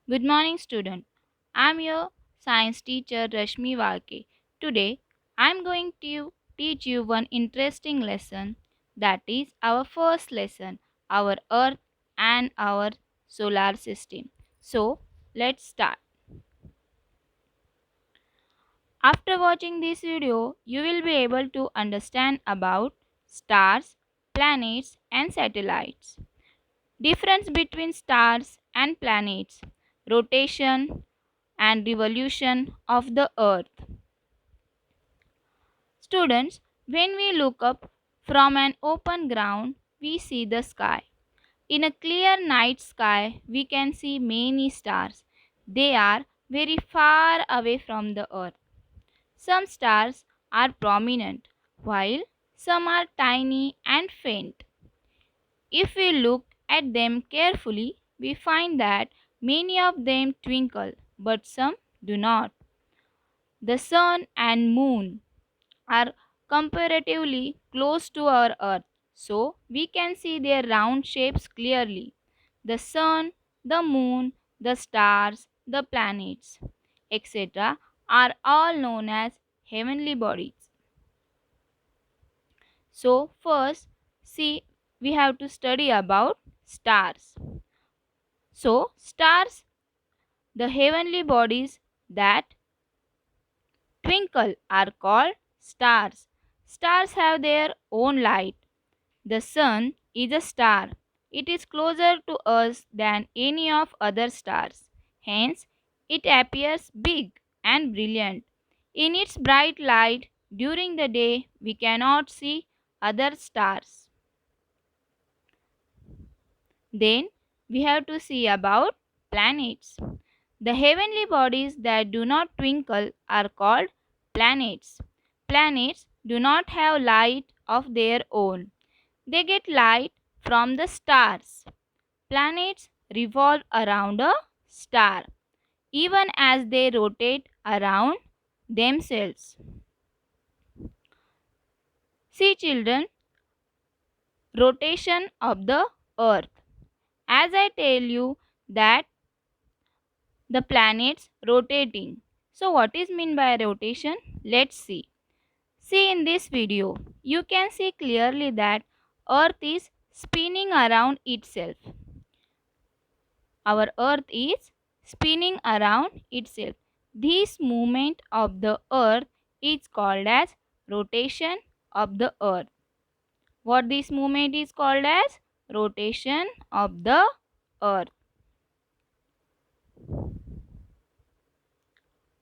Good morning, student. I'm your science teacher Rashmi Walke. Today, I'm going to teach you one interesting lesson that is our first lesson, our Earth and our solar system. So, let's start. After watching this video, you will be able to understand about stars, planets and satellites. Difference between stars and planets, rotation and revolution of the earth. Students, when we look up from an open ground, we see the sky. In a clear night sky, we can see many stars. They are very far away from the earth. Some stars are prominent, while some are tiny and faint. If we look at them carefully, we find that many of them twinkle, but some do not. The sun and moon are comparatively close to our earth, so we can see their round shapes clearly. The sun, the moon, the stars, the planets, etc., are all known as heavenly bodies. So, first, see, we have to study about stars. So, stars, the heavenly bodies that twinkle, are called stars. Stars have their own light. The sun is a star. It is closer to us than any of other stars. Hence, it appears big and brilliant. In its bright light during the day, we cannot see other stars. Then, we have to see about planets. The heavenly bodies that do not twinkle are called planets. Planets do not have light of their own. They get light from the stars. Planets revolve around a star, even as they rotate around themselves. See, children, rotation of the earth. As I tell you that the planets rotating. So what is meant by rotation? Let's see. See, in this video, you can see clearly that earth is spinning around itself. Our earth is spinning around itself. This movement of the earth is called as rotation of the earth. What this movement is called as? Rotation of the earth.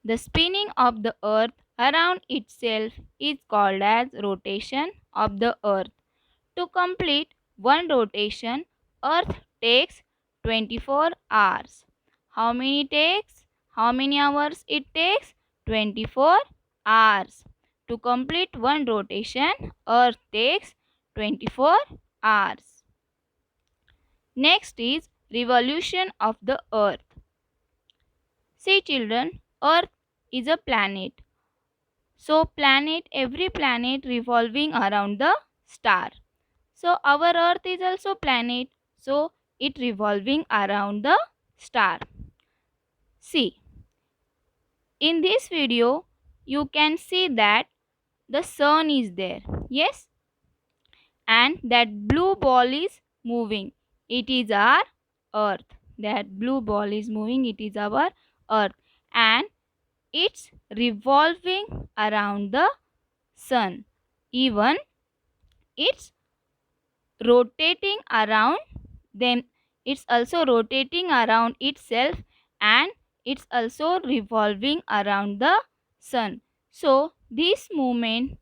The spinning of the earth around itself is called as rotation of the earth. To complete one rotation, earth takes 24 hours. How many takes? How many hours it takes? 24 hours. To complete one rotation, earth takes 24 hours. Next is revolution of the earth. See, children, earth is a planet. So every planet revolving around the star. So our earth is also planet. So it revolving around the star. See, in this video you can see that the sun is there. Yes, and that blue ball is moving. It is our earth. That blue ball is moving. It is our earth. And it's revolving around the sun. Even it's rotating around them. It's also rotating around itself, and it's also revolving around the sun. So this movement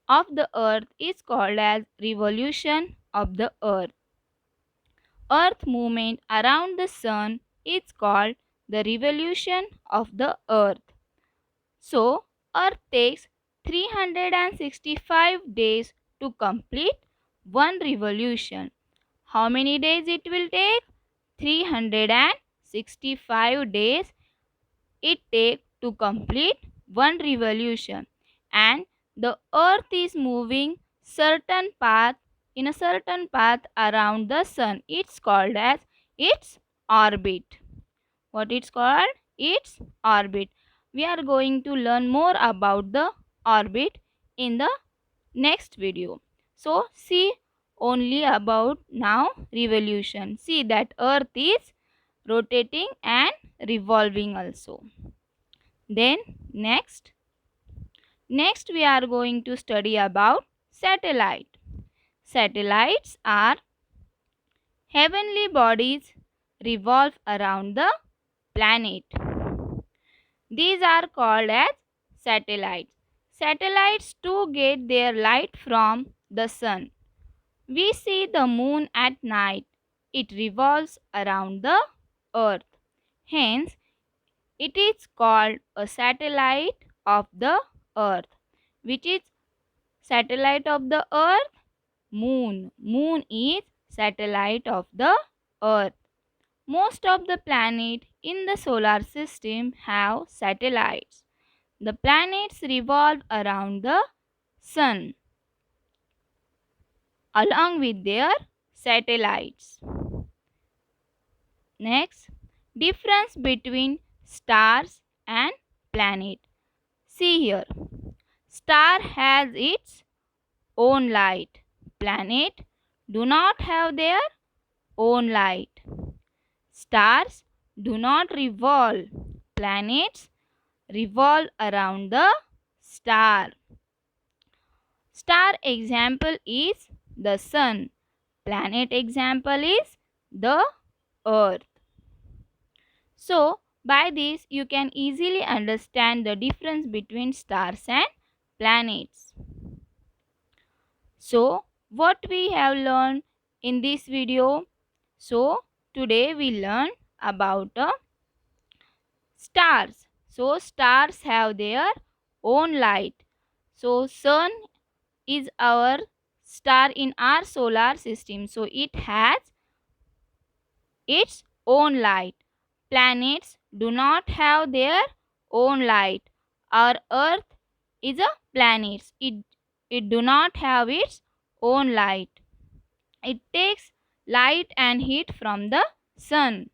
of the earth is called as revolution of the earth. Earth movement around the sun is called the revolution of the earth. So earth takes 365 days to complete one revolution. How many days it will take? 365 days it takes to complete one revolution. And the earth is moving certain path in a certain path around the sun. It's called as its orbit. What it's called? Its orbit. We are going to learn more about the orbit in the next video. So see only about now revolution. See that earth is rotating and revolving also. Then next we are going to study about satellite. Satellites are heavenly bodies revolve around the planet. These are called as satellites. Satellites too get their light from the sun. We see the moon at night. It revolves around the earth. Hence, it is called a satellite of the earth. Which is satellite of the earth? Moon. Moon is satellite of the earth. Most of the planets in the solar system have satellites. The planets revolve around the sun along with their satellites. Next, difference between stars and planet. See here. Star has its own light. Planet do not have their own light. Stars do not revolve. Planets revolve around the star. Star example is the sun. Planet example is the earth. So, by this you can easily understand the difference between stars and planets. So, what we have learned in this video? So, today we learn about stars. So, stars have their own light. So, sun is our star in our solar system. So, it has its own light. Planets do not have their own light. Our earth is a planet. It do not have its own light. It takes light and heat from the sun.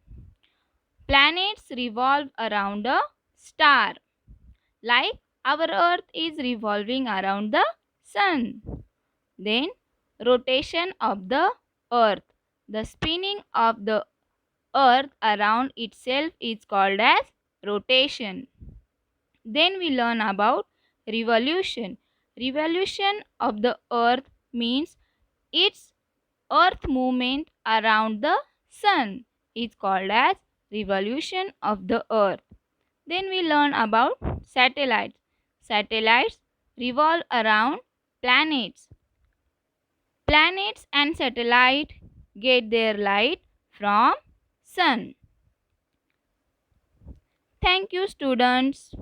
Planets revolve around a star, like our earth is revolving around the sun. Then rotation of the earth. The spinning of the earth around itself is called as rotation. Then we learn about revolution. Revolution of the earth means its earth movement around the sun is called as revolution of the earth. Then we learn about satellites. Satellites revolve around planets. Planets and satellites get their light from sun. Thank you, students.